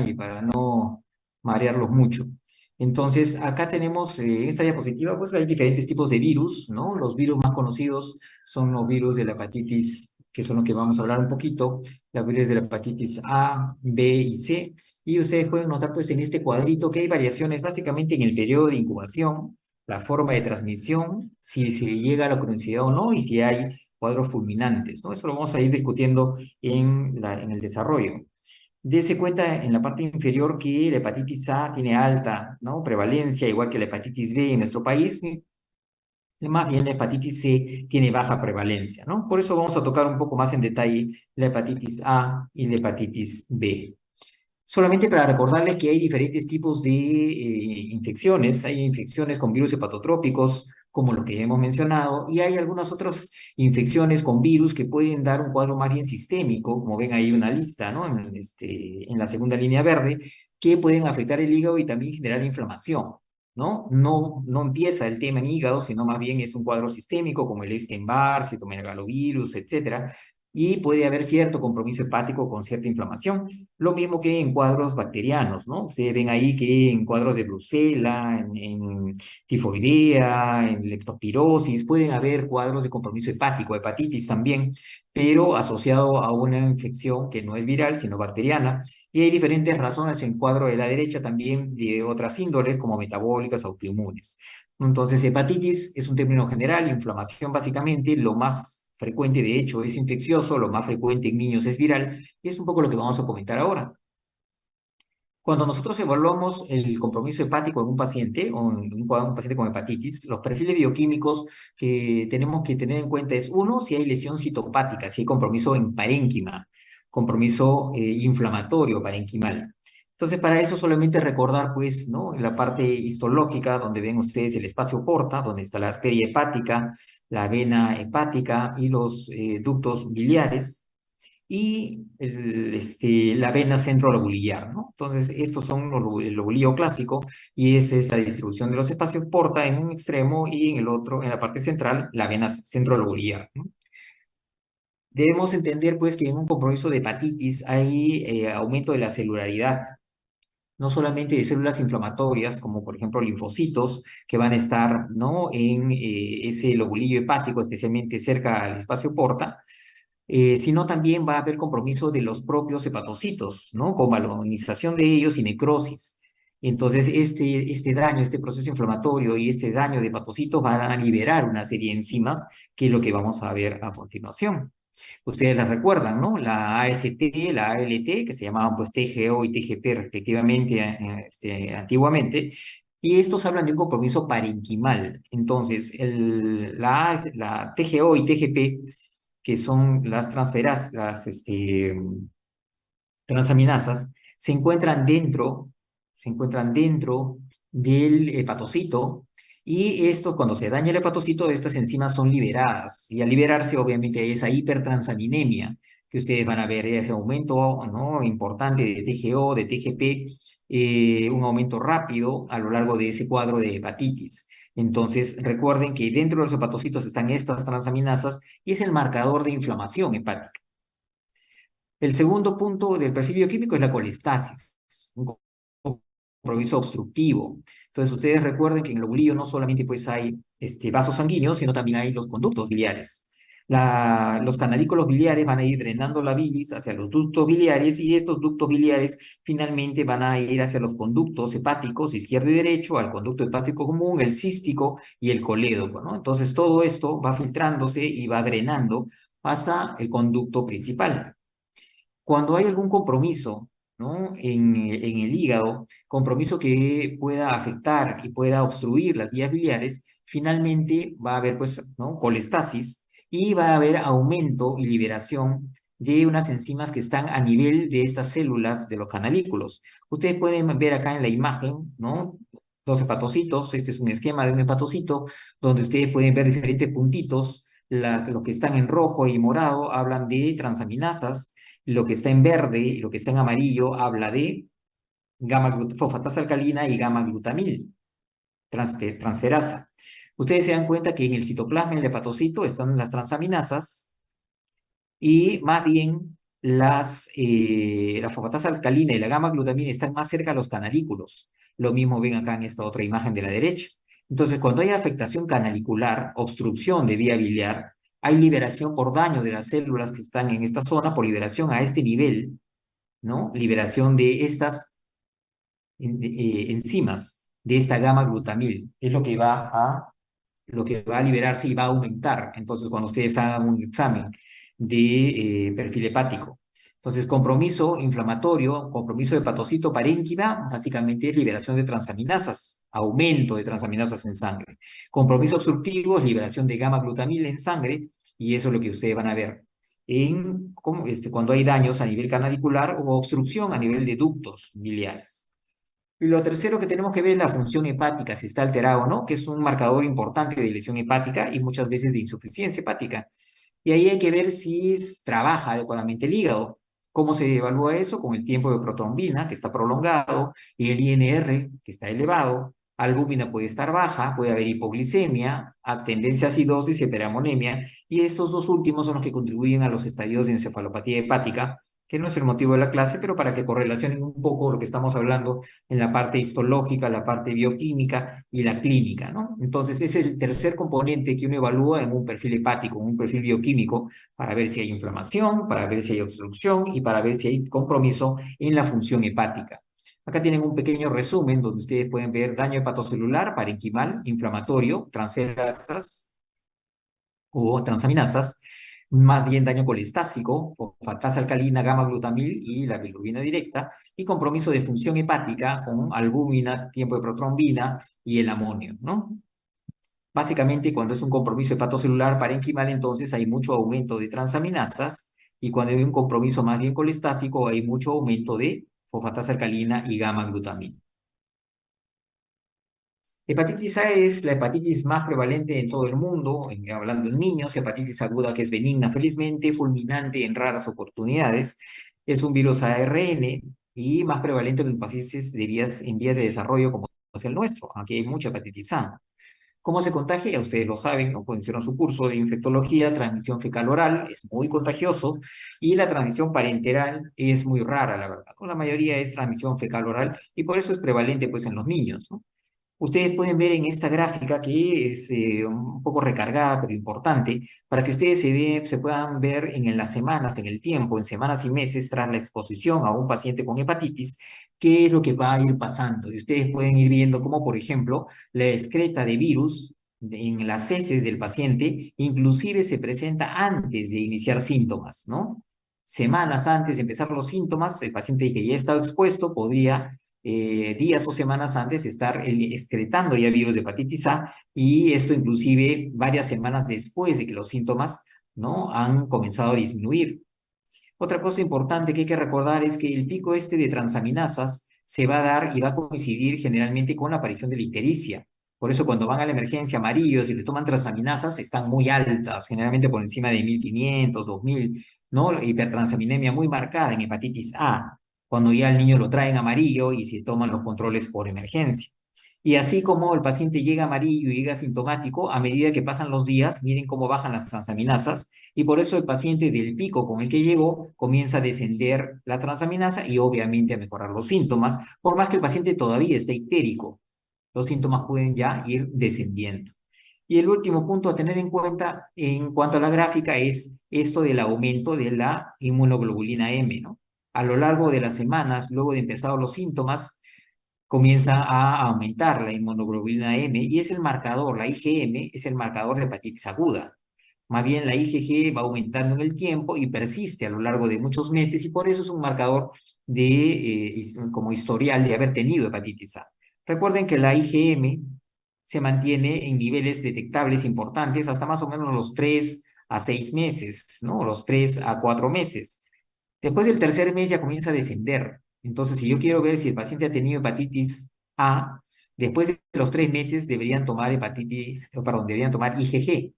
y para no marearlos mucho. Entonces, acá tenemos en esta diapositiva, pues hay diferentes tipos de virus, ¿no? Los virus más conocidos son los virus de la hepatitis, que son los que vamos a hablar un poquito, los virus de la hepatitis A, B y C. Y ustedes pueden notar, pues, en este cuadrito que hay variaciones básicamente en el periodo de incubación, la forma de transmisión, si se llega a la cronicidad o no, y si hay cuadros fulminantes, ¿no? Eso lo vamos a ir discutiendo en el desarrollo. Dese cuenta en la parte inferior que la hepatitis A tiene alta, ¿no? Prevalencia, igual que la hepatitis B en nuestro país, y más bien la hepatitis C tiene baja prevalencia, ¿no? Por eso vamos a tocar un poco más en detalle la hepatitis A y la hepatitis B. Solamente para recordarles que hay diferentes tipos de infecciones. Hay infecciones con virus hepatotrópicos, como lo que ya hemos mencionado, y hay algunas otras infecciones con virus que pueden dar un cuadro más bien sistémico, como ven ahí una lista, ¿no? En la segunda línea verde, que pueden afectar el hígado y también generar inflamación, ¿no? No empieza el tema en hígado, sino más bien es un cuadro sistémico, como el Epstein-Barr, citomegalovirus, etcétera, y puede haber cierto compromiso hepático con cierta inflamación. Lo mismo que en cuadros bacterianos, ¿no? Ustedes ven ahí que en cuadros de Brucela, en tifoidea, en leptospirosis, pueden haber cuadros de compromiso hepático, hepatitis también, pero asociado a una infección que no es viral, sino bacteriana. Y hay diferentes razones en cuadro de la derecha también de otras índoles, como metabólicas, autoinmunes. Entonces, hepatitis es un término general, inflamación básicamente, lo más frecuente de hecho es infeccioso, lo más frecuente en niños es viral, y es un poco lo que vamos a comentar ahora. Cuando nosotros evaluamos el compromiso hepático en un paciente o en un paciente con hepatitis, los perfiles bioquímicos que tenemos que tener en cuenta es, uno, si hay lesión citopática, si hay compromiso en parénquima, compromiso inflamatorio parenquimal. Entonces, para eso solamente recordar, pues, ¿no? En la parte histológica, donde ven ustedes el espacio porta, donde está la arteria hepática, la vena hepática y los ductos biliares, y la vena centrolobulillar, ¿no? Entonces, estos son el lobulillo clásico, y esa es la distribución de los espacios porta en un extremo y en el otro, en la parte central, la vena centrolobulillar, ¿no? Debemos entender, pues, que en un compromiso de hepatitis hay aumento de la celularidad, no solamente de células inflamatorias, como por ejemplo linfocitos, que van a estar, ¿no? En ese lobulillo hepático, especialmente cerca al espacio porta, sino también va a haber compromiso de los propios hepatocitos, ¿no? Con balonización de ellos y necrosis. Entonces, este daño, este proceso inflamatorio y este daño de hepatocitos van a liberar una serie de enzimas, que es lo que vamos a ver a continuación. Ustedes las recuerdan, ¿no? La AST, la ALT, que se llamaban pues TGO y TGP respectivamente antiguamente, y estos hablan de un compromiso parenquimal. Entonces, la TGO y TGP, que son las transaminasas, se encuentran dentro del hepatocito, y esto, cuando se daña el hepatocito, estas enzimas son liberadas, y al liberarse, obviamente, hay esa hipertransaminemia, que ustedes van a ver ese aumento, ¿no? Importante de TGO, de TGP, un aumento rápido a lo largo de ese cuadro de hepatitis. Entonces, recuerden que dentro de los hepatocitos están estas transaminasas, y es el marcador de inflamación hepática. El segundo punto del perfil bioquímico es la colestasis, un compromiso obstructivo. Entonces, ustedes recuerden que en el lobulillo no solamente pues hay vasos sanguíneos, sino también hay los conductos biliares. Los canalículos biliares van a ir drenando la bilis hacia los ductos biliares, y estos ductos biliares finalmente van a ir hacia los conductos hepáticos izquierdo y derecho, al conducto hepático común, el cístico y el colédoco, ¿no? Entonces, todo esto va filtrándose y va drenando hasta el conducto principal. Cuando hay algún compromiso, ¿no? En el hígado, compromiso que pueda afectar y pueda obstruir las vías biliares, finalmente va a haber, pues, ¿no? Colestasis, y va a haber aumento y liberación de unas enzimas que están a nivel de estas células de los canalículos. Ustedes pueden ver acá en la imagen, ¿no? Dos hepatocitos. Este es un esquema de un hepatocito, donde ustedes pueden ver diferentes puntitos. Los que están en rojo y morado hablan de transaminasas, lo que está en verde y lo que está en amarillo habla de fosfatasa alcalina y gamma-glutamil, transferasa. Ustedes se dan cuenta que en el citoplasma, en el hepatocito, están las transaminasas, y más bien la fosfatasa alcalina y la gamma-glutamina están más cerca a los canalículos. Lo mismo ven acá en esta otra imagen de la derecha. Entonces, cuando hay afectación canalicular, obstrucción de vía biliar, hay liberación por daño de las células que están en esta zona, por liberación a este nivel, ¿no? Liberación de estas enzimas, de esta gamma-glutamil, que es lo que va a liberarse y va a aumentar. Entonces, cuando ustedes hagan un examen de perfil hepático. Entonces, compromiso inflamatorio, compromiso hepatocito parénquima, básicamente es liberación de transaminasas, aumento de transaminasas en sangre. Compromiso obstructivo es liberación de gamma-glutamina en sangre, y eso es lo que ustedes van a ver cuando hay daños a nivel canalicular o obstrucción a nivel de ductos biliares. Y lo tercero que tenemos que ver es la función hepática, si está alterada o no, que es un marcador importante de lesión hepática y muchas veces de insuficiencia hepática. Y ahí hay que ver si trabaja adecuadamente el hígado. ¿Cómo se evalúa eso? Con el tiempo de protrombina, que está prolongado, y el INR, que está elevado. Albúmina puede estar baja, puede haber hipoglicemia, a tendencia a acidosis y hiperamonemia, y estos dos últimos son los que contribuyen a los estadios de encefalopatía hepática, que no es el motivo de la clase, pero para que correlacionen un poco lo que estamos hablando en la parte histológica, la parte bioquímica y la clínica, ¿no? Entonces, ese es el tercer componente que uno evalúa en un perfil hepático, en un perfil bioquímico, para ver si hay inflamación, para ver si hay obstrucción y para ver si hay compromiso en la función hepática. Acá tienen un pequeño resumen donde ustedes pueden ver daño hepatocelular, parenquimal, inflamatorio, transferasas o transaminasas, más bien daño colestásico, fosfatasa alcalina, gamma-glutamil y la bilirrubina directa, y compromiso de función hepática con albúmina, tiempo de protrombina y el amonio, ¿no? Básicamente, cuando es un compromiso hepatocelular parenquimal, entonces hay mucho aumento de transaminasas, y cuando hay un compromiso más bien colestásico, hay mucho aumento de fosfatasa alcalina y gamma-glutamina. Hepatitis A es la hepatitis más prevalente en todo el mundo, hablando en niños, hepatitis aguda que es benigna felizmente, fulminante en raras oportunidades, es un virus ARN y más prevalente en los países en vías de desarrollo como es el nuestro. Aquí hay mucha hepatitis A. ¿Cómo se contagia? Ya ustedes lo saben, no mencionó su curso de infectología, transmisión fecal oral, es muy contagioso, y la transmisión parenteral es muy rara, la verdad, ¿no? La mayoría es transmisión fecal oral y por eso es prevalente pues en los niños, ¿no? Ustedes pueden ver en esta gráfica que es un poco recargada, pero importante, para que ustedes se puedan ver en las semanas, en el tiempo, en semanas y meses tras la exposición a un paciente con hepatitis, qué es lo que va a ir pasando. Y ustedes pueden ir viendo cómo, por ejemplo, la excreta de virus en las heces del paciente inclusive se presenta antes de iniciar síntomas, ¿no? Semanas antes de empezar los síntomas, el paciente que ya está expuesto podría días o semanas antes estar excretando ya virus de hepatitis A, y esto inclusive varias semanas después de que los síntomas, ¿no?, han comenzado a disminuir. Otra cosa importante que hay que recordar es que el pico este de transaminasas se va a dar y va a coincidir generalmente con la aparición de la ictericia. Por eso cuando van a la emergencia amarillos y le toman transaminasas están muy altas, generalmente por encima de 1500, 2000, ¿no? Hipertransaminemia muy marcada en hepatitis A, cuando ya el niño lo traen amarillo y se toman los controles por emergencia. Y así como el paciente llega amarillo y llega sintomático, a medida que pasan los días, miren cómo bajan las transaminasas, y por eso el paciente del pico con el que llegó comienza a descender la transaminasa y obviamente a mejorar los síntomas, por más que el paciente todavía esté ictérico, los síntomas pueden ya ir descendiendo. Y el último punto a tener en cuenta en cuanto a la gráfica es esto del aumento de la inmunoglobulina M, ¿no? A lo largo de las semanas, luego de empezados los síntomas, comienza a aumentar la inmunoglobulina M y es el marcador, la IgM es el marcador de hepatitis aguda. Más bien la IgG va aumentando en el tiempo y persiste a lo largo de muchos meses, y por eso es un marcador como historial de haber tenido hepatitis A. Recuerden que la IgM se mantiene en niveles detectables importantes hasta más o menos los 3 a 6 meses, ¿no? Los 3 a 4 meses. Después del tercer mes ya comienza a descender. Entonces, si yo quiero ver si el paciente ha tenido hepatitis A, después de los 3 meses deberían tomar deberían tomar IgG,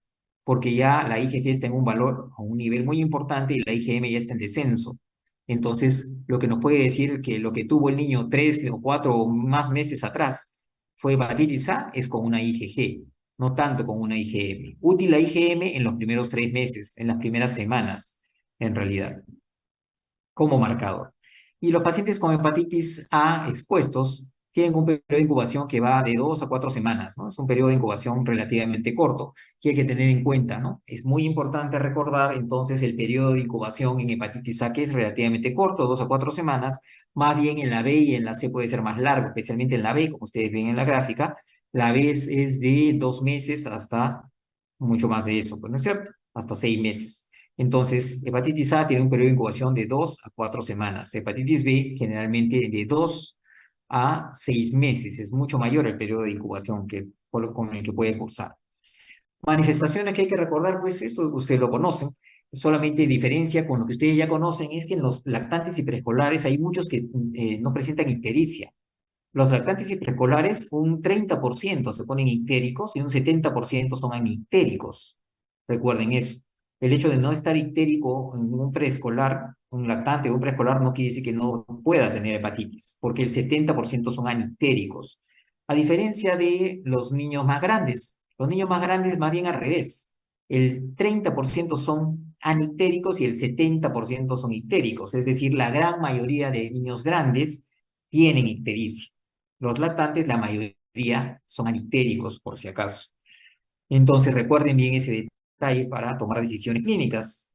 porque ya la IgG está en un valor, a un nivel muy importante, y la IgM ya está en descenso. Entonces, lo que nos puede decir que lo que tuvo el niño 3 o 4 o más meses atrás fue hepatitis A es con una IgG, no tanto con una IgM. Útil la IgM en los primeros 3 meses, en las primeras semanas, en realidad. como marcador. Y los pacientes con hepatitis A expuestos tienen un periodo de incubación que va de 2 a 4 semanas, ¿no? Es un periodo de incubación relativamente corto que hay que tener en cuenta, ¿no? Es muy importante recordar entonces el periodo de incubación en hepatitis A, que es relativamente corto, 2 a 4 semanas. Más bien en la B y en la C puede ser más largo, especialmente en la B, como ustedes ven en la gráfica. La B es de 2 meses hasta mucho más de eso, pues, ¿no es cierto? Hasta 6 meses. Entonces, hepatitis A tiene un periodo de incubación de 2 a 4 semanas. Hepatitis B generalmente de 2 a 6 meses. Es mucho mayor el periodo de incubación con el que puede cursar. Manifestaciones que hay que recordar, pues esto ustedes lo conocen. Solamente diferencia con lo que ustedes ya conocen es que en los lactantes y preescolares hay muchos que no presentan ictericia. Los lactantes y preescolares, un 30% se ponen ictéricos y un 70% son anictéricos. Recuerden eso. El hecho de no estar ictérico en un preescolar, un lactante o un preescolar, no quiere decir que no pueda tener hepatitis, porque el 70% son anictéricos. A diferencia de los niños más grandes. Los niños más grandes, más bien al revés. El 30% son anictéricos y el 70% son ictéricos. Es decir, la gran mayoría de niños grandes tienen ictericia. Los lactantes, la mayoría son anictéricos, por si acaso. Entonces, recuerden bien ese detalle para tomar decisiones clínicas.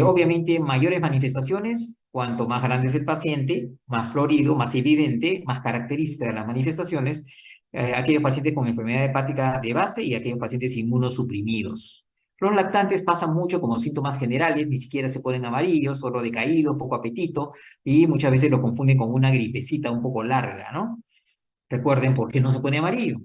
Obviamente, mayores manifestaciones, cuanto más grande es el paciente, más florido, más evidente, más característica de las manifestaciones, aquellos pacientes con enfermedad hepática de base y aquellos pacientes inmunosuprimidos. Los lactantes pasan mucho como síntomas generales, ni siquiera se ponen amarillos, solo decaídos, poco apetito, y muchas veces lo confunden con una gripecita un poco larga, ¿no? Recuerden por qué no se pone amarillo.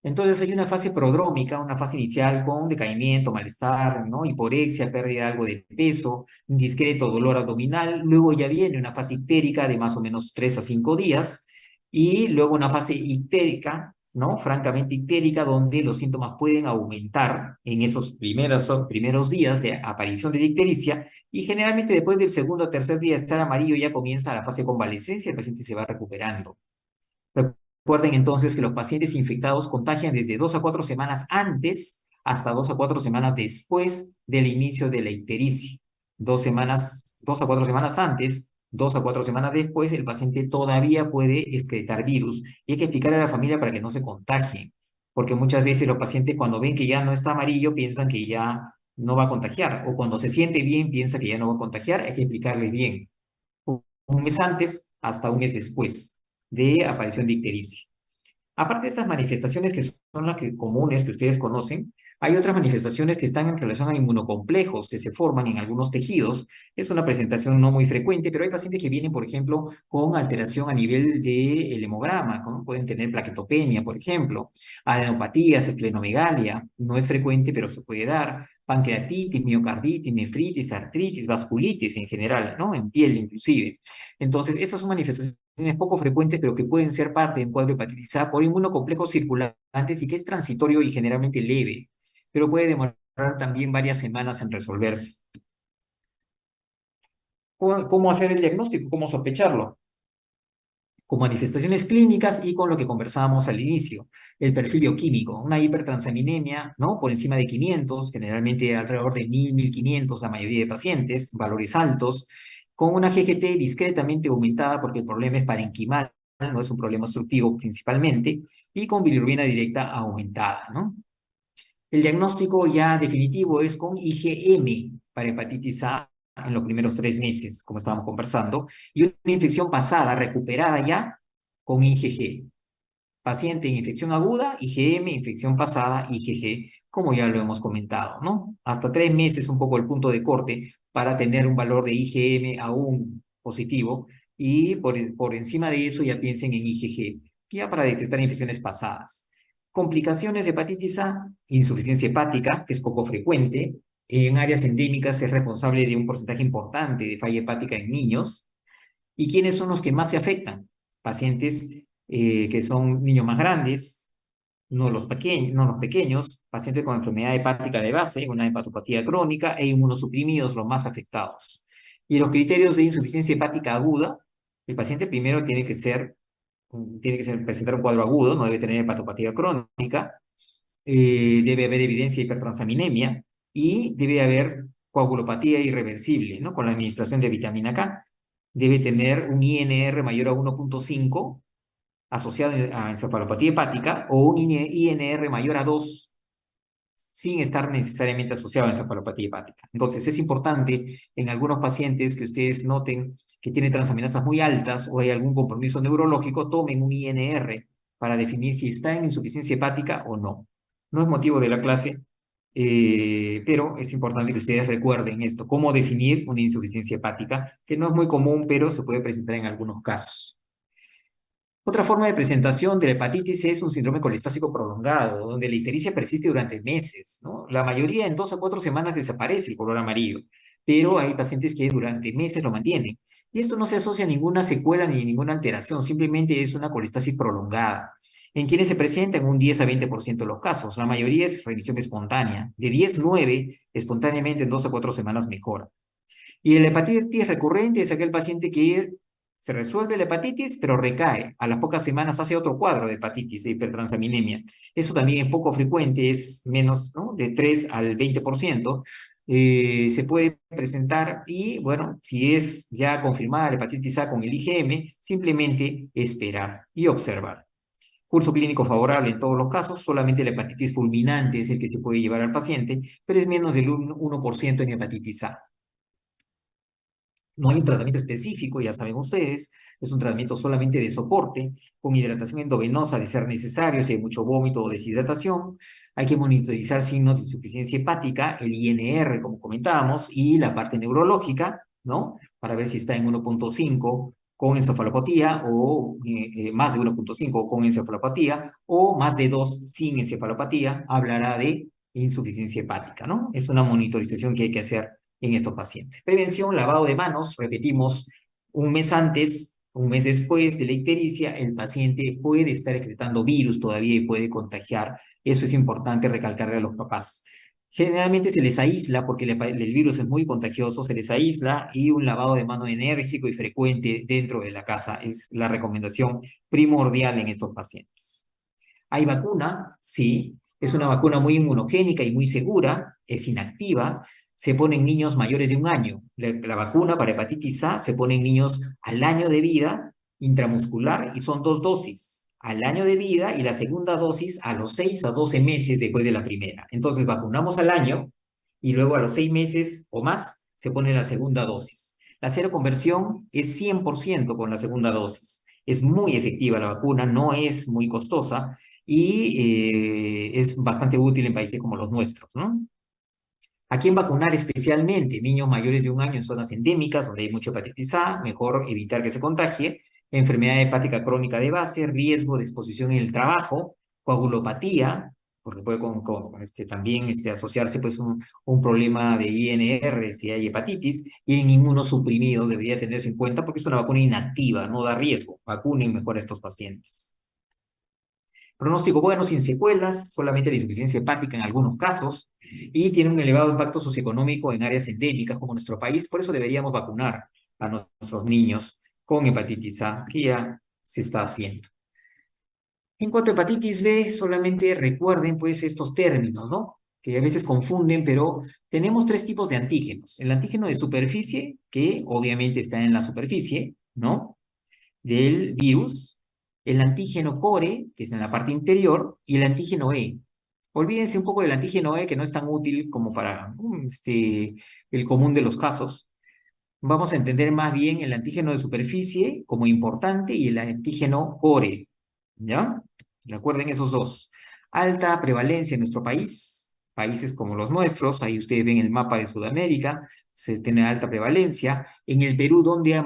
Entonces hay una fase prodrómica, una fase inicial con decaimiento, malestar, ¿no? Hiporexia, pérdida algo de peso, un discreto dolor abdominal. Luego ya viene una fase ictérica de más o menos 3 a 5 días y luego una fase ictérica, ¿no? Francamente ictérica, donde los síntomas pueden aumentar en esos primeros días de aparición de la ictericia y generalmente después del segundo o tercer día de estar amarillo ya comienza la fase de convalescencia, el paciente se va recuperando. Recuerden entonces que los pacientes infectados contagian desde 2 a 4 semanas antes hasta 2 a 4 semanas después del inicio de la ictericia. 2 semanas, 2 a 4 semanas antes, 2 a 4 semanas después, el paciente todavía puede excretar virus. Y hay que explicarle a la familia para que no se contagien, porque muchas veces los pacientes cuando ven que ya no está amarillo piensan que ya no va a contagiar, o cuando se siente bien piensa que ya no va a contagiar. Hay que explicarles bien un mes antes hasta un mes después de aparición de ictericia. Aparte de estas manifestaciones que son las comunes que ustedes conocen, hay otras manifestaciones que están en relación a inmunocomplejos que se forman en algunos tejidos. Es una presentación no muy frecuente, pero hay pacientes que vienen, por ejemplo, con alteración a nivel del hemograma, ¿no? Pueden tener plaquetopenia, por ejemplo, adenopatías, esplenomegalia, no es frecuente, pero se puede dar, pancreatitis, miocarditis, nefritis, artritis, vasculitis en general, ¿no? En piel inclusive. Entonces, estas son manifestaciones poco frecuentes, pero que pueden ser parte de un cuadro de hepatitis A por inmunocomplejos circulantes y que es transitorio y generalmente leve, pero puede demorar también varias semanas en resolverse. ¿Cómo hacer el diagnóstico? ¿Cómo sospecharlo? Con manifestaciones clínicas y con lo que conversábamos al inicio, el perfil bioquímico, una hipertransaminemia, ¿no? Por encima de 500, generalmente alrededor de 1000, 1500 la mayoría de pacientes, valores altos, con una GGT discretamente aumentada porque el problema es parenquimal, no es un problema obstructivo principalmente, y con bilirrubina directa aumentada, ¿no? El diagnóstico ya definitivo es con IgM para hepatitis A en los primeros 3 meses, como estábamos conversando, y una infección pasada, recuperada ya, con IgG. Paciente en infección aguda, IgM, infección pasada, IgG, como ya lo hemos comentado, ¿no? Hasta 3 meses un poco el punto de corte para tener un valor de IgM aún positivo, y por encima de eso ya piensen en IgG, ya para detectar infecciones pasadas. Complicaciones de hepatitis A, insuficiencia hepática, que es poco frecuente. En áreas endémicas es responsable de un porcentaje importante de falla hepática en niños. ¿Y quiénes son los que más se afectan? Pacientes que son niños más grandes, no los pequeños, pacientes con enfermedad hepática de base, una hepatopatía crónica e inmunosuprimidos los más afectados. Y los criterios de insuficiencia hepática aguda, el paciente primero presentar un cuadro agudo, no debe tener hepatopatía crónica, debe haber evidencia de hipertransaminemia y debe haber coagulopatía irreversible, ¿no? Con la administración de vitamina K. Debe tener un INR mayor a 1.5 asociado a encefalopatía hepática o un INR mayor a 2 sin estar necesariamente asociado a encefalopatía hepática. Entonces, es importante en algunos pacientes que ustedes noten que tienen transaminasas muy altas o hay algún compromiso neurológico, tomen un INR para definir si está en insuficiencia hepática o no. No es motivo de la clase, pero es importante que ustedes recuerden esto, cómo definir una insuficiencia hepática, que no es muy común, pero se puede presentar en algunos casos. Otra forma de presentación de la hepatitis es un síndrome colestásico prolongado, donde la ictericia persiste durante meses, ¿no? La mayoría en 2 a 4 semanas desaparece el color amarillo, pero hay pacientes que durante meses lo mantienen. Y esto no se asocia a ninguna secuela ni ninguna alteración, simplemente es una colestasis prolongada. En quienes se presenta en un 10 a 20% de los casos, la mayoría es remisión espontánea. De 10, 9 espontáneamente en 2 a 4 semanas mejora. Y la hepatitis recurrente es aquel paciente que se resuelve la hepatitis, pero recae. A las pocas semanas hace otro cuadro de hepatitis, de hipertransaminemia. Eso también es poco frecuente, es menos, ¿no? De 3 al 20%. Se puede presentar y, bueno, si es ya confirmada la hepatitis A con el IgM, simplemente esperar y observar. Curso clínico favorable en todos los casos, solamente la hepatitis fulminante es el que se puede llevar al paciente, pero es menos del 1% en hepatitis A. No hay un tratamiento específico, ya saben ustedes, es un tratamiento solamente de soporte, con hidratación endovenosa de ser necesario, si hay mucho vómito o deshidratación. Hay que monitorizar signos de insuficiencia hepática, el INR, como comentábamos, y la parte neurológica, ¿no? Para ver si está en 1.5 con encefalopatía o más de 1.5 con encefalopatía o más de 2 sin encefalopatía, hablará de insuficiencia hepática, ¿no? Es una monitorización que hay que hacer en estos pacientes. Prevención, lavado de manos, repetimos, un mes antes, un mes después de la ictericia, el paciente puede estar excretando virus todavía y puede contagiar. Eso es importante recalcarle a los papás. Generalmente se les aísla porque el virus es muy contagioso, se les aísla y un lavado de mano enérgico y frecuente dentro de la casa es la recomendación primordial en estos pacientes. ¿Hay vacuna? Sí. Es una vacuna muy inmunogénica y muy segura, es inactiva, se pone en niños mayores de 1 año. La vacuna para hepatitis A se pone en niños al año de vida intramuscular y son 2 dosis, al año de vida y la segunda dosis a los 6 a 12 meses después de la primera. Entonces vacunamos al año y luego a los 6 meses o más se pone la segunda dosis. La seroconversión es 100% con la segunda dosis. Es muy efectiva la vacuna, no es muy costosa y es bastante útil en países como los nuestros, ¿no? ¿A quién vacunar especialmente? Niños mayores de 1 año en zonas endémicas donde hay mucha hepatitis A, mejor evitar que se contagie, enfermedad hepática crónica de base, riesgo de exposición en el trabajo, coagulopatía, porque puede también asociarse pues un problema de INR si hay hepatitis, y en inmunosuprimidos debería tenerse en cuenta porque es una vacuna inactiva, no da riesgo. Vacunen mejor a estos pacientes. Pronóstico bueno, sin secuelas, solamente la insuficiencia hepática en algunos casos, y tiene un elevado impacto socioeconómico en áreas endémicas como nuestro país, por eso deberíamos vacunar a nuestros niños con hepatitis A, que ya se está haciendo. En cuanto a hepatitis B, solamente recuerden pues estos términos, ¿no? Que a veces confunden, pero tenemos 3 tipos de antígenos. El antígeno de superficie, que obviamente está en la superficie, ¿no? Del virus, el antígeno core, que es en la parte interior, y el antígeno E. Olvídense un poco del antígeno E, que no es tan útil como para el común de los casos. Vamos a entender más bien el antígeno de superficie como importante y el antígeno core, ¿ya? Recuerden esos dos. Alta prevalencia en nuestro país, países como los nuestros, ahí ustedes ven el mapa de Sudamérica, se tiene alta prevalencia. En el Perú, ¿dónde hay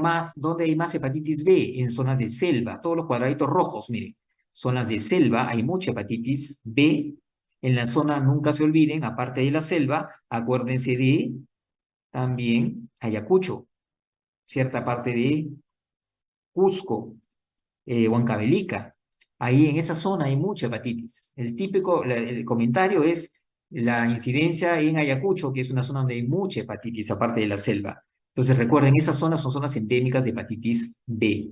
más hepatitis B? En zonas de selva, todos los cuadraditos rojos, miren. Zonas de selva, hay mucha hepatitis B. En la zona, nunca se olviden, aparte de la selva, acuérdense de también Ayacucho, cierta parte de Cusco, Huancavelica. Ahí en esa zona hay mucha hepatitis. El comentario es la incidencia en Ayacucho, que es una zona donde hay mucha hepatitis, aparte de la selva. Entonces recuerden, esas zonas son zonas endémicas de hepatitis B.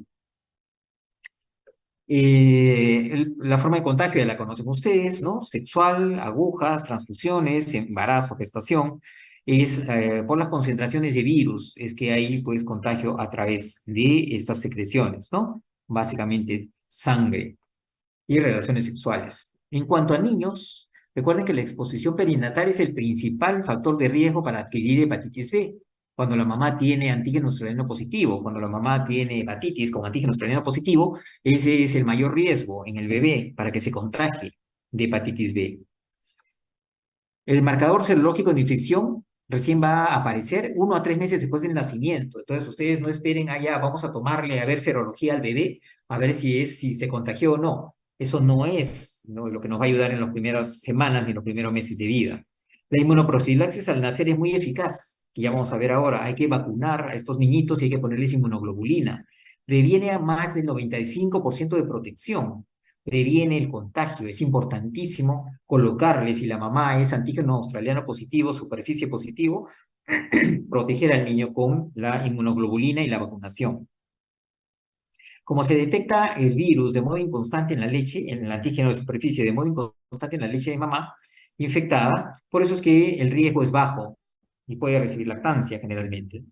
La forma de contagio ya la conocen ustedes, ¿no? Sexual, agujas, transfusiones, embarazo, gestación. es por las concentraciones de virus, es que hay pues contagio a través de estas secreciones, ¿no? Básicamente sangre y relaciones sexuales. En cuanto a niños, recuerden que la exposición perinatal es el principal factor de riesgo para adquirir hepatitis B. Cuando la mamá tiene antígeno australiano positivo, cuando la mamá tiene hepatitis con antígeno australiano positivo, ese es el mayor riesgo en el bebé para que se contagie de hepatitis B. El marcador serológico de infección recién va a aparecer 1 a 3 meses después del nacimiento. Entonces, ustedes no esperen allá, vamos a tomarle a ver serología al bebé, a ver si se contagió o no. Eso no es, ¿no?, lo que nos va a ayudar en las primeras semanas ni en los primeros meses de vida. La inmunoprofilaxis al nacer es muy eficaz, que ya vamos a ver ahora. Hay que vacunar a estos niñitos y hay que ponerles inmunoglobulina. Previene a más del 95% de protección, previene el contagio. Es importantísimo colocarle, si la mamá es antígeno australiano positivo, superficie positivo, proteger al niño con la inmunoglobulina y la vacunación. Como se detecta el virus de modo inconstante en la leche, en el antígeno de superficie de modo inconstante en la leche de mamá infectada, por eso es que el riesgo es bajo y puede recibir lactancia generalmente.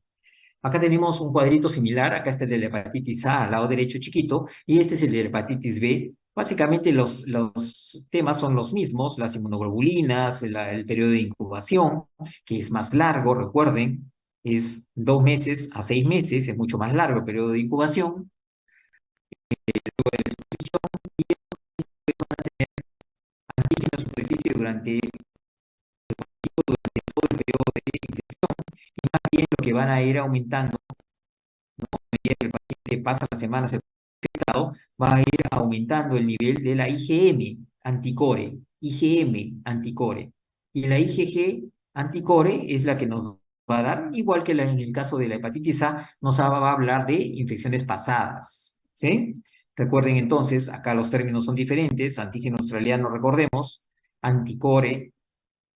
Acá tenemos un cuadrito similar, acá está el de la hepatitis A al lado derecho chiquito, y este es el de la hepatitis B. Básicamente los temas son los mismos, las inmunoglobulinas, el periodo de incubación, que es más largo, recuerden, es 2 meses a 6 meses, es mucho más largo el periodo de incubación. Antígeno de superficie durante todo el periodo de infección, y más bien lo que van a ir aumentando, ¿no?, a medida que el paciente pasa las semanas va a ir aumentando el nivel de la IgM anticore, IgM anticore. Y la IgG anticore es la que nos va a dar, igual que en el caso de la hepatitis A, nos va a hablar de infecciones pasadas, ¿sí? Recuerden entonces, acá los términos son diferentes, antígeno australiano, recordemos, anticore,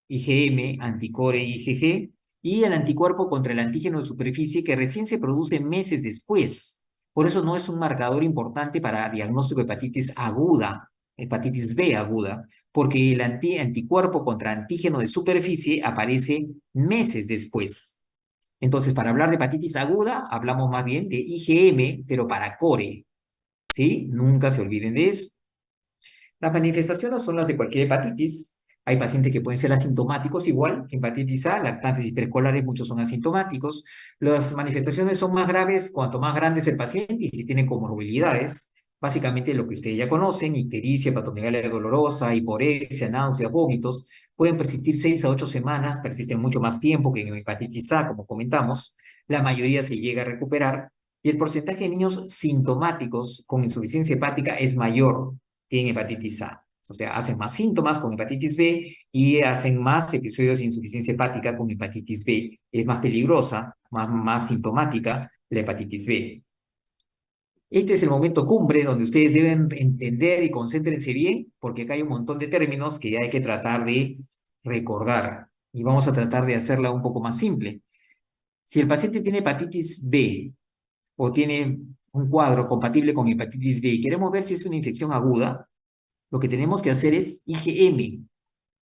IgM, anticore, IgG, y el anticuerpo contra el antígeno de superficie que recién se produce meses después. Por eso no es un marcador importante para diagnóstico de hepatitis aguda, hepatitis B aguda, porque el anticuerpo contra antígeno de superficie aparece meses después. Entonces, para hablar de hepatitis aguda, hablamos más bien de IgM, pero para core, ¿sí? Nunca se olviden de eso. Las manifestaciones son las de cualquier hepatitis. Hay pacientes que pueden ser asintomáticos igual que hepatitis A, lactantes y preescolares, muchos son asintomáticos. Las manifestaciones son más graves cuanto más grande es el paciente y si tiene comorbilidades. Básicamente lo que ustedes ya conocen, ictericia, patomegalia dolorosa, hiporexia, náuseas, vómitos, pueden persistir 6 a 8 semanas, persisten mucho más tiempo que en hepatitis A, como comentamos. La mayoría se llega a recuperar y el porcentaje de niños sintomáticos con insuficiencia hepática es mayor tienen hepatitis A. O sea, hacen más síntomas con hepatitis B y hacen más episodios de insuficiencia hepática con hepatitis B. Es más peligrosa, más sintomática la hepatitis B. Este es el momento cumbre donde ustedes deben entender y concéntrense bien, porque acá hay un montón de términos que hay que tratar de recordar. Y vamos a tratar de hacerla un poco más simple. Si el paciente tiene hepatitis B o tiene un cuadro compatible con hepatitis B y queremos ver si es una infección aguda, lo que tenemos que hacer es IgM,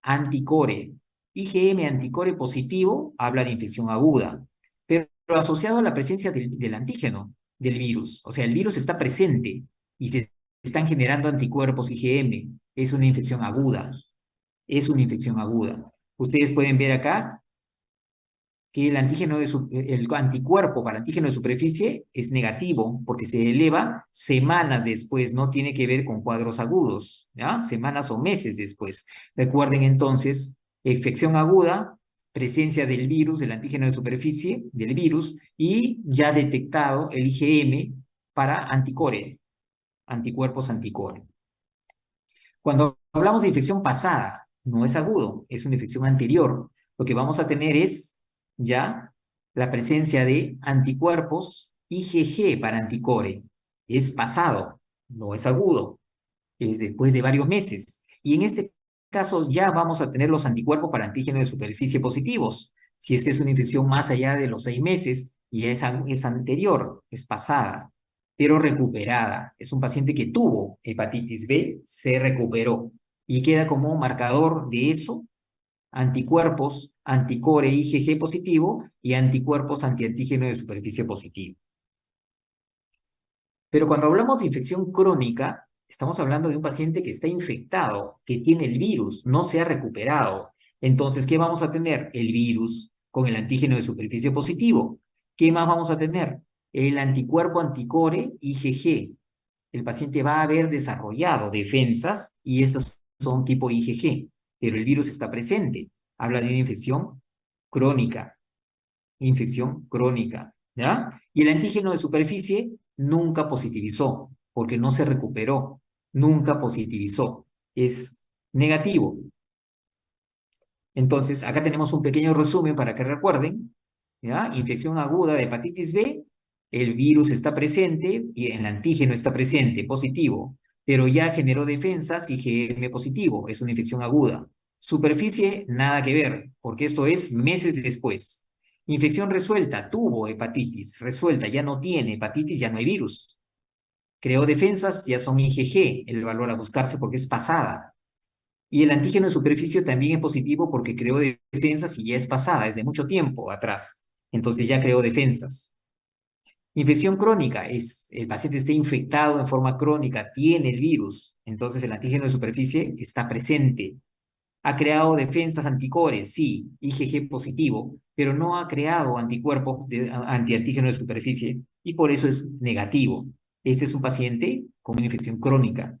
anticore. IgM anticore positivo habla de infección aguda, pero asociado a la presencia del antígeno del virus. O sea, el virus está presente y se están generando anticuerpos IgM. Es una infección aguda. Es una infección aguda. Ustedes pueden ver acá que el el anticuerpo para antígeno de superficie es negativo porque se eleva semanas después, no tiene que ver con cuadros agudos, ¿ya? Semanas o meses después. Recuerden entonces, infección aguda, presencia del virus, del antígeno de superficie, del virus, y ya detectado el IgM para anticore, anticuerpos anticore. Cuando hablamos de infección pasada, no es agudo, es una infección anterior. Lo que vamos a tener es ya la presencia de anticuerpos IgG para anticore. Es pasado, no es agudo, es después de varios meses. Y en este caso ya vamos a tener los anticuerpos para antígeno de superficie positivos. Si es que es una infección más allá de los 6 meses y es anterior, es pasada pero recuperada. Es un paciente que tuvo hepatitis B, se recuperó y queda como marcador de eso anticuerpos anticore IgG positivo y anticuerpos antiantígeno de superficie positivo. Pero cuando hablamos de infección crónica, estamos hablando de un paciente que está infectado, que tiene el virus, no se ha recuperado. Entonces, ¿qué vamos a tener? El virus con el antígeno de superficie positivo. ¿Qué más vamos a tener? El anticuerpo anticore IgG. El paciente va a haber desarrollado defensas y estas son tipo IgG, pero el virus está presente. Habla de una infección crónica, ¿ya? Y el antígeno de superficie nunca positivizó, porque no se recuperó, nunca positivizó, es negativo. Entonces, acá tenemos un pequeño resumen para que recuerden, ¿ya? Infección aguda de hepatitis B, el virus está presente y el antígeno está presente, positivo, pero ya generó defensas y IgM positivo, es una infección aguda. Superficie, nada que ver, porque esto es meses después. Infección resuelta, tuvo hepatitis, resuelta, ya no tiene hepatitis, ya no hay virus. Creó defensas, ya son IgG, el valor a buscarse porque es pasada. Y el antígeno de superficie también es positivo porque creó defensas y ya es pasada, es de mucho tiempo atrás. Entonces ya creó defensas. Infección crónica es el paciente está infectado en forma crónica, tiene el virus, entonces el antígeno de superficie está presente. Ha creado defensas anticores, sí, IgG positivo, pero no ha creado anticuerpos antiantígeno de superficie y por eso es negativo. Este es un paciente con una infección crónica.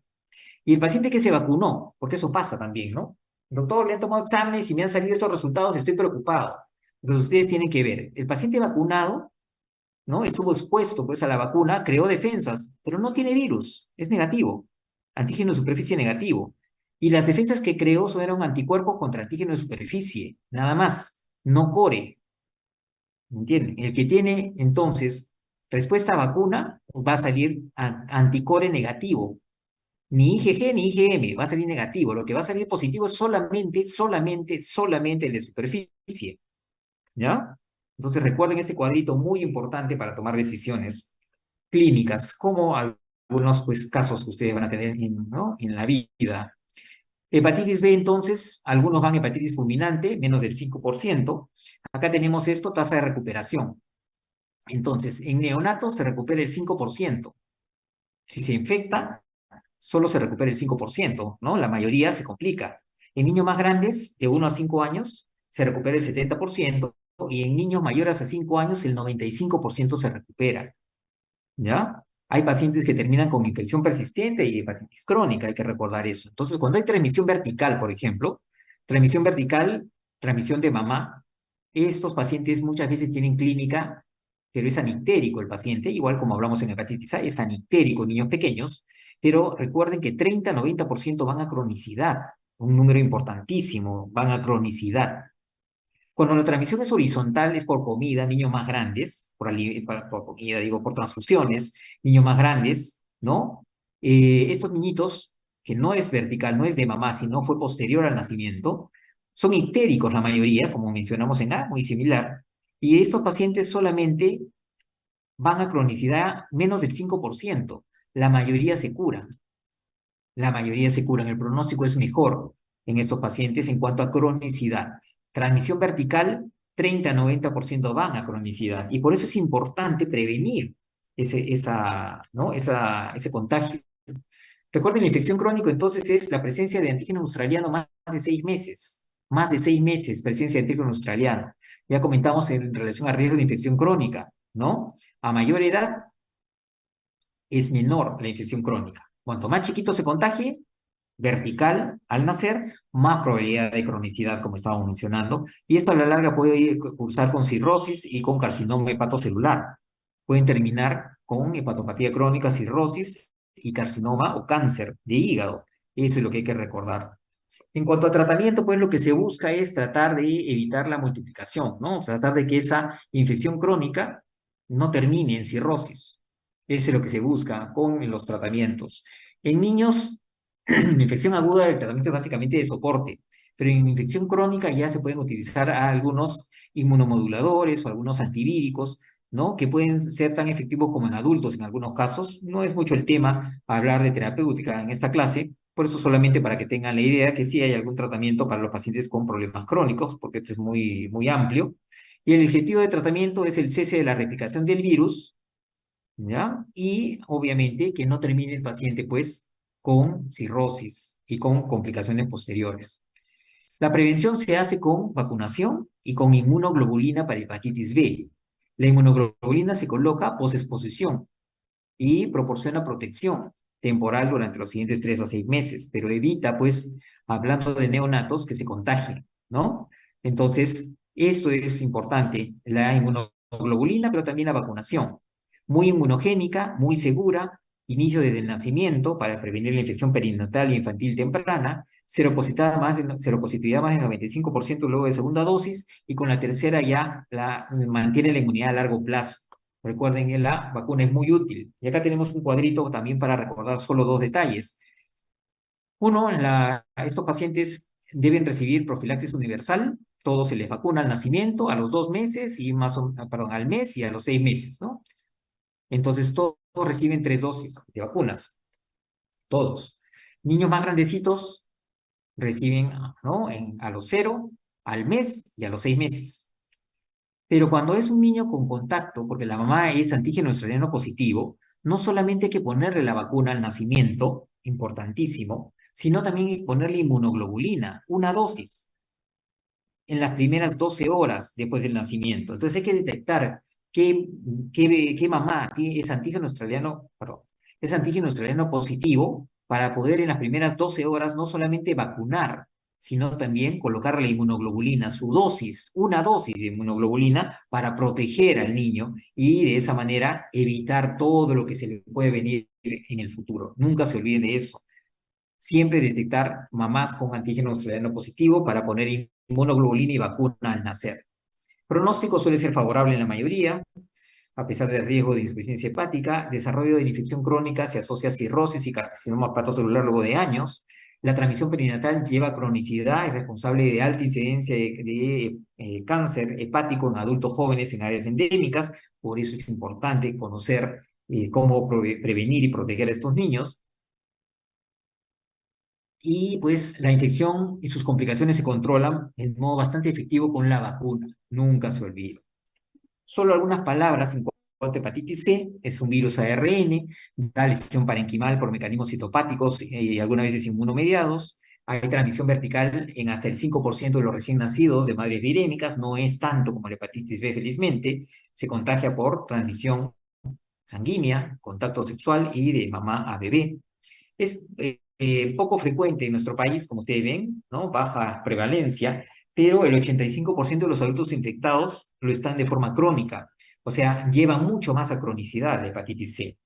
Y el paciente que se vacunó, porque eso pasa también, ¿no? Doctor, le han tomado exámenes y me han salido estos resultados, estoy preocupado. Entonces ustedes tienen que ver, el paciente vacunado, ¿no? Estuvo expuesto pues a la vacuna, creó defensas, pero no tiene virus, es negativo, antígeno de superficie negativo. Y las defensas que creó son eran anticuerpos contra antígeno de superficie, nada más, no core, ¿entienden? El que tiene entonces respuesta a vacuna va a salir anticore negativo, ni IgG ni IgM, va a salir negativo. Lo que va a salir positivo es solamente el de superficie, ¿ya? Entonces recuerden este cuadrito muy importante para tomar decisiones clínicas, como algunos pues, casos que ustedes van a tener ¿no? en la vida. Hepatitis B, entonces, algunos van hepatitis fulminante, menos del 5%. Acá tenemos esto, tasa de recuperación. Entonces, en neonatos se recupera el 5%. Si se infecta, solo se recupera el 5%, ¿no? La mayoría se complica. En niños más grandes, de 1 a 5 años, se recupera el 70%, y en niños mayores a 5 años, el 95% se recupera, ¿ya? Hay pacientes que terminan con infección persistente y hepatitis crónica, hay que recordar eso. Entonces, cuando hay transmisión vertical, por ejemplo, transmisión vertical, transmisión de mamá, estos pacientes muchas veces tienen clínica, pero es anictérico el paciente, igual como hablamos en hepatitis A, es anictérico en niños pequeños, pero recuerden que 30-90% van a cronicidad, un número importantísimo, van a cronicidad. Cuando la transmisión es horizontal, es por comida, niños más grandes, por comida, digo, por transfusiones, niños más grandes, ¿no? Estos niñitos, que no es vertical, no es de mamá, sino fue posterior al nacimiento, son ictéricos la mayoría, como mencionamos en A, muy similar, y estos pacientes solamente van a cronicidad menos del 5%. La mayoría se curan. La mayoría se curan. El pronóstico es mejor en estos pacientes en cuanto a cronicidad. Transmisión vertical, 30-90% van a cronicidad. Y por eso es importante prevenir ¿no? ese contagio. Recuerden, la infección crónica entonces es la presencia de antígeno australiano más de 6 meses. Más de 6 meses presencia de antígeno australiano. Ya comentamos en relación a riesgo de infección crónica, ¿no? A mayor edad es menor la infección crónica. Cuanto más chiquito se contagie, vertical al nacer, más probabilidad de cronicidad, como estábamos mencionando, y esto a la larga puede cursar con cirrosis y con carcinoma hepatocelular. Pueden terminar con hepatopatía crónica, cirrosis y carcinoma o cáncer de hígado. Eso es lo que hay que recordar. En cuanto a tratamiento, pues lo que se busca es tratar de evitar la multiplicación, ¿no? Tratar de que esa infección crónica no termine en cirrosis. Eso es lo que se busca con los tratamientos. En niños, la infección aguda, el tratamiento es básicamente de soporte, pero en infección crónica ya se pueden utilizar algunos inmunomoduladores o algunos antivíricos, ¿no? Que pueden ser tan efectivos como en adultos en algunos casos. No es mucho el tema hablar de terapéutica en esta clase, Por eso solamente para que tengan la idea que sí hay algún tratamiento para los pacientes con problemas crónicos, porque esto es muy, muy amplio. Y el objetivo de tratamiento es el cese de la replicación del virus, ¿ya? Y obviamente que no termine el paciente, pues, con cirrosis y con complicaciones posteriores. La prevención se hace con vacunación y con inmunoglobulina para hepatitis B. La inmunoglobulina se coloca posexposición y proporciona protección temporal durante los siguientes 3 a 6 meses, pero evita, pues, hablando de neonatos, que se contagien, ¿no? Entonces, esto es importante, la inmunoglobulina, pero también la vacunación. Muy inmunogénica, muy segura, inicio desde el nacimiento para prevenir la infección perinatal e infantil temprana, seropositividad más del 95% luego de segunda dosis, y con la tercera ya mantiene la inmunidad a largo plazo. Recuerden que la vacuna es muy útil. Y acá tenemos un cuadrito también para recordar solo dos detalles. Uno, estos pacientes deben recibir profilaxis universal. Todos se les vacuna al nacimiento, a los 2 meses y perdón, al mes y a los 6 meses, ¿no? Entonces todos reciben 3 dosis de vacunas. Todos. Niños más grandecitos reciben, ¿no? A los 0, al mes y a los 6 meses. Pero cuando es un niño con contacto, porque la mamá es antígeno estradiano positivo, no solamente hay que ponerle la vacuna al nacimiento, importantísimo, sino también hay que ponerle inmunoglobulina, una dosis, en las primeras 12 horas después del nacimiento. Entonces hay que detectar qué mamá es antígeno australiano, perdón, es antígeno australiano positivo para poder en las primeras 12 horas no solamente vacunar, sino también colocarle inmunoglobulina, su dosis, una dosis de inmunoglobulina para proteger al niño y de esa manera evitar todo lo que se le puede venir en el futuro. Nunca se olviden de eso. Siempre detectar mamás con antígeno australiano positivo para poner inmunoglobulina y vacuna al nacer. Pronóstico suele ser favorable en la mayoría, a pesar del riesgo de insuficiencia hepática. Desarrollo de la infección crónica se asocia a cirrosis y carcinoma hepatocelular luego de años. La transmisión perinatal lleva cronicidad, es responsable de alta incidencia de cáncer hepático en adultos jóvenes en áreas endémicas. Por eso es importante conocer cómo prevenir y proteger a estos niños. Y pues la infección y sus complicaciones se controlan de modo bastante efectivo con la vacuna. Nunca se olvide. Solo algunas palabras en cuanto a hepatitis C. Es un virus ARN, da lesión parenquimal por mecanismos citopáticos y algunas veces inmunomediados. Hay transmisión vertical en hasta el 5% de los recién nacidos de madres virémicas. No es tanto como la hepatitis B, felizmente. Se contagia por transmisión sanguínea, contacto sexual y de mamá a bebé. Es poco frecuente en nuestro país, como ustedes ven, ¿no? Baja prevalencia, pero el 85% de los adultos infectados lo están de forma crónica, o sea, llevan mucho más a cronicidad la hepatitis C.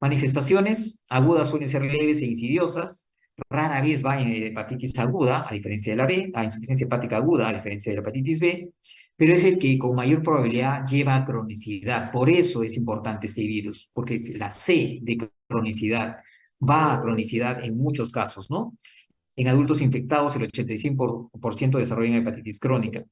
Manifestaciones agudas suelen ser leves e insidiosas, rara vez va en hepatitis aguda, a diferencia de la B, a insuficiencia hepática aguda, a diferencia de la hepatitis B, pero es el que con mayor probabilidad lleva a cronicidad. Por eso es importante este virus, porque es la C de cronicidad va a cronicidad en muchos casos, ¿no? En adultos infectados, el 85% desarrollan hepatitis crónica.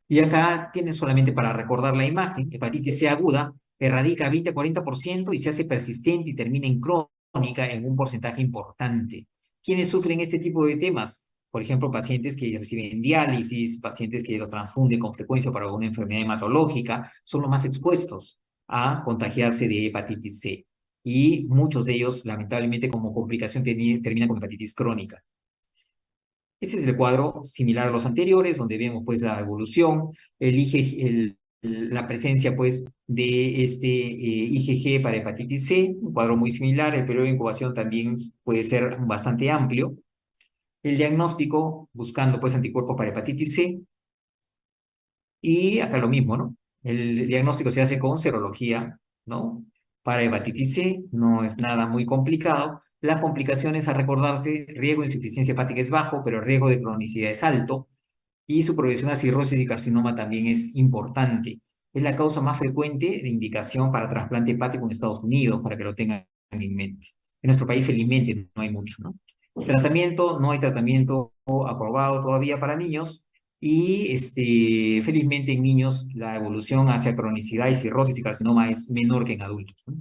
Y acá tienes solamente para recordar la imagen, hepatitis C aguda, erradica 20 a 40% y se hace persistente y termina en crónica en un porcentaje importante. ¿Quiénes sufren este tipo de temas? Por ejemplo, pacientes que reciben diálisis, pacientes que los transfunden con frecuencia para alguna enfermedad hematológica, son los más expuestos a contagiarse de hepatitis C. Y muchos de ellos, lamentablemente, como complicación, terminan con hepatitis crónica. Ese es el cuadro similar a los anteriores, donde vemos pues la evolución, la presencia pues de este IgG para hepatitis C, un cuadro muy similar. El periodo de incubación también puede ser bastante amplio. El diagnóstico buscando pues anticuerpos para hepatitis C, y acá lo mismo, ¿no? El diagnóstico se hace con serología, ¿no? Para hepatitis C no es nada muy complicado. Las complicaciones a recordarse: riesgo de insuficiencia hepática es bajo, pero el riesgo de cronicidad es alto, y su progresión a cirrosis y carcinoma también es importante. Es la causa más frecuente de indicación para trasplante hepático en Estados Unidos, para que lo tengan en mente. En nuestro país, felizmente, no hay mucho, ¿no? Tratamiento: no hay tratamiento aprobado todavía para niños, y felizmente en niños la evolución hacia cronicidad y cirrosis y carcinoma es menor que en adultos, ¿no?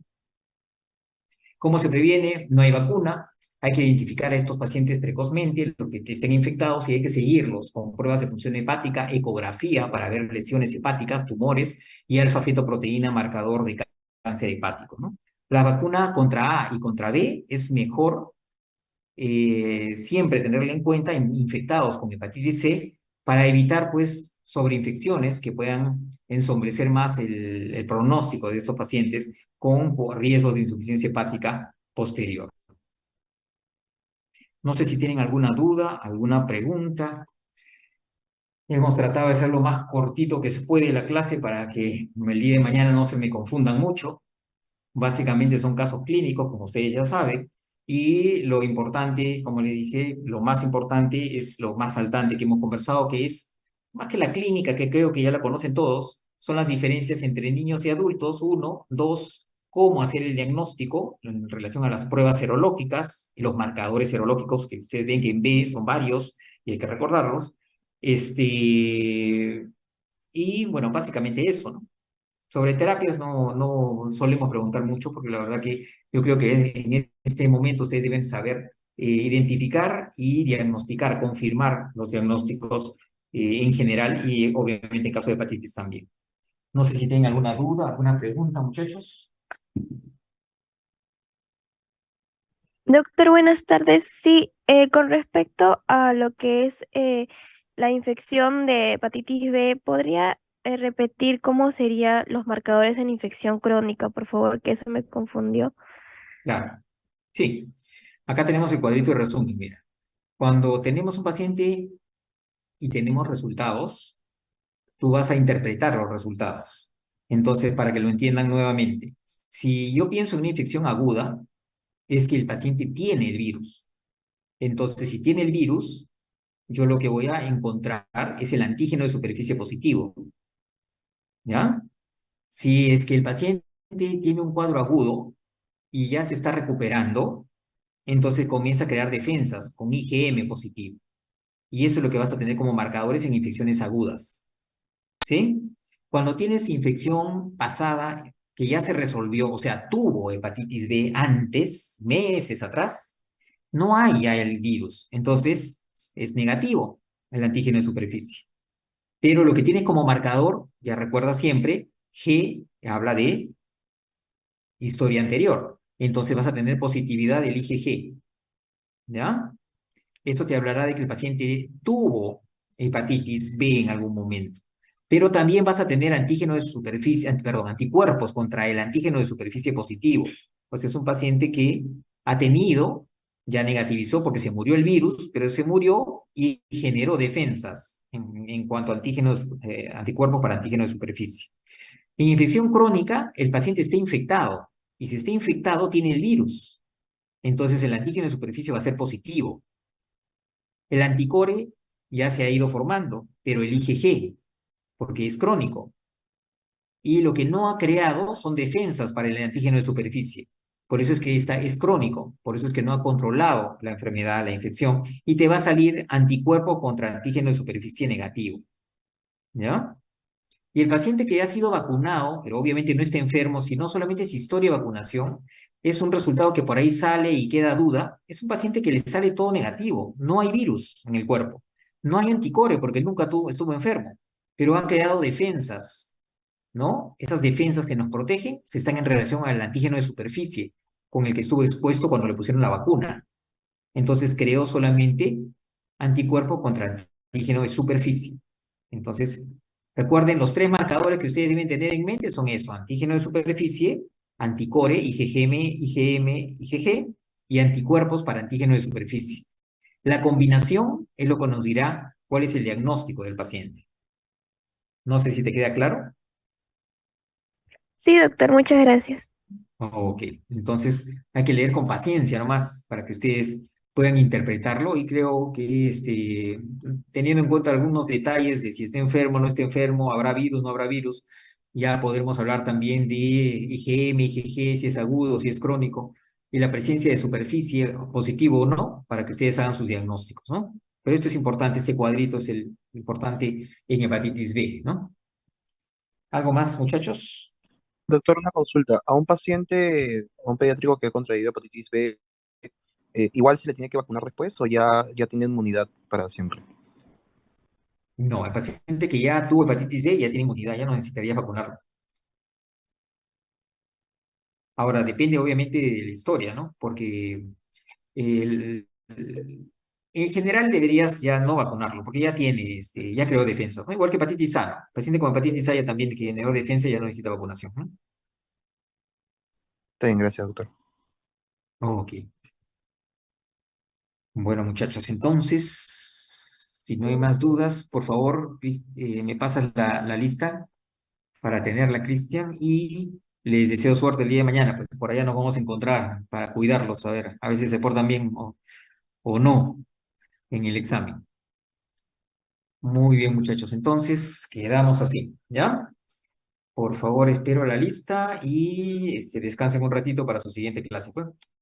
¿Cómo se previene? No hay vacuna. Hay que identificar a estos pacientes precozmente, los que estén infectados, y hay que seguirlos con pruebas de función hepática, ecografía para ver lesiones hepáticas, tumores y alfa-fetoproteína, marcador de cáncer hepático, ¿no? La vacuna contra A y contra B es mejor siempre tenerla en cuenta en infectados con hepatitis C para evitar, pues, sobreinfecciones que puedan ensombrecer más el pronóstico de estos pacientes con riesgos de insuficiencia hepática posterior. No sé si tienen alguna duda, alguna pregunta. Hemos tratado de ser lo más cortito que se puede la clase para que el día de mañana no se me confundan mucho. Básicamente son casos clínicos, como ustedes ya saben, y lo importante, como les dije, lo más importante es lo más saltante que hemos conversado, que es, más que la clínica, que creo que ya la conocen todos, son las diferencias entre niños y adultos, uno, dos, cómo hacer el diagnóstico en relación a las pruebas serológicas y los marcadores serológicos que ustedes ven que en B son varios y hay que recordarlos. Y bueno, básicamente eso, ¿no? Sobre terapias no solemos preguntar mucho porque la verdad que yo creo que en este momento ustedes deben saber identificar y diagnosticar, confirmar los diagnósticos en general y obviamente en caso de hepatitis también. No sé si tienen alguna duda, alguna pregunta, muchachos. Doctor, buenas tardes. Sí, con respecto a lo que es la infección de hepatitis B, ¿podría repetir cómo serían los marcadores en infección crónica, por favor? Que eso me confundió. Claro, sí. Acá tenemos el cuadrito de resumen, mira. Cuando tenemos un paciente y tenemos resultados, tú vas a interpretar los resultados. Entonces, para que lo entiendan nuevamente, si yo pienso en una infección aguda, es que el paciente tiene el virus. Entonces, si tiene el virus, yo lo que voy a encontrar es el antígeno de superficie positivo, ¿ya? Si es que el paciente tiene un cuadro agudo y ya se está recuperando, entonces comienza a crear defensas con IgM positivo. Y eso es lo que vas a tener como marcadores en infecciones agudas, ¿sí? Cuando tienes infección pasada que ya se resolvió, o sea, tuvo hepatitis B antes, meses atrás, no hay ya el virus. Entonces, es negativo el antígeno de superficie. Pero lo que tienes como marcador, ya recuerda siempre, G habla de historia anterior. Entonces vas a tener positividad del IgG, ¿ya? Esto te hablará de que el paciente tuvo hepatitis B en algún momento. Pero también vas a tener antígeno de superficie, perdón, anticuerpos contra el antígeno de superficie positivo. Pues es un paciente que ha tenido, ya negativizó porque se murió el virus, pero se murió y generó defensas en cuanto a antígenos, anticuerpos para antígeno de superficie. En infección crónica, el paciente está infectado y si está infectado tiene el virus. Entonces el antígeno de superficie va a ser positivo. El anticore ya se ha ido formando, pero el IgG, porque es crónico. Y lo que no ha creado son defensas para el antígeno de superficie. Por eso es que esta es crónico, por eso es que no ha controlado la enfermedad, la infección, y te va a salir anticuerpo contra antígeno de superficie negativo. ¿Ya? Y el paciente que ya ha sido vacunado, pero obviamente no está enfermo, sino solamente es historia de vacunación, es un resultado que por ahí sale y queda duda, es un paciente que le sale todo negativo, no hay virus en el cuerpo, no hay anticore porque nunca estuvo enfermo, pero han creado defensas, ¿no? Esas defensas que nos protegen se están en relación al antígeno de superficie con el que estuvo expuesto cuando le pusieron la vacuna. Entonces creó solamente anticuerpo contra antígeno de superficie. Entonces, recuerden, los tres marcadores que ustedes deben tener en mente son eso, antígeno de superficie, anticore, IgM, IgM, IgG, y anticuerpos para antígeno de superficie. La combinación es lo que nos dirá cuál es el diagnóstico del paciente. No sé si te queda claro. Sí, doctor, muchas gracias. Ok, entonces hay que leer con paciencia nomás para que ustedes puedan interpretarlo y creo que teniendo en cuenta algunos detalles de si está enfermo o no está enfermo, habrá virus, no habrá virus, ya podremos hablar también de IgM, IgG, si es agudo, si es crónico, y la presencia de superficie positivo o no, para que ustedes hagan sus diagnósticos, ¿no? Pero esto es importante, este cuadrito es el importante en hepatitis B, ¿no? ¿Algo más, muchachos? Doctor, una consulta. A un paciente, a un pediátrico que ha contraído hepatitis B, igual se le tiene que vacunar después o ya tiene inmunidad para siempre. No, el paciente que ya tuvo hepatitis B ya tiene inmunidad, ya no necesitaría vacunarlo. Ahora, depende obviamente de la historia, ¿no? Porque en general deberías ya no vacunarlo, porque ya tiene, ya creó defensas, ¿no? Igual que hepatitis A, ¿no? Paciente con hepatitis A ya también que generó defensa ya no necesita vacunación, ¿no? Está bien, gracias, doctor. Ok. Bueno, muchachos, entonces, si no hay más dudas, por favor, me pasas la lista para tenerla, Cristian, y les deseo suerte el día de mañana, pues por allá nos vamos a encontrar para cuidarlos, a ver si se portan bien o no en el examen. Muy bien, muchachos, entonces quedamos así, ¿ya? Por favor, espero la lista y descansen un ratito para su siguiente clase, pues.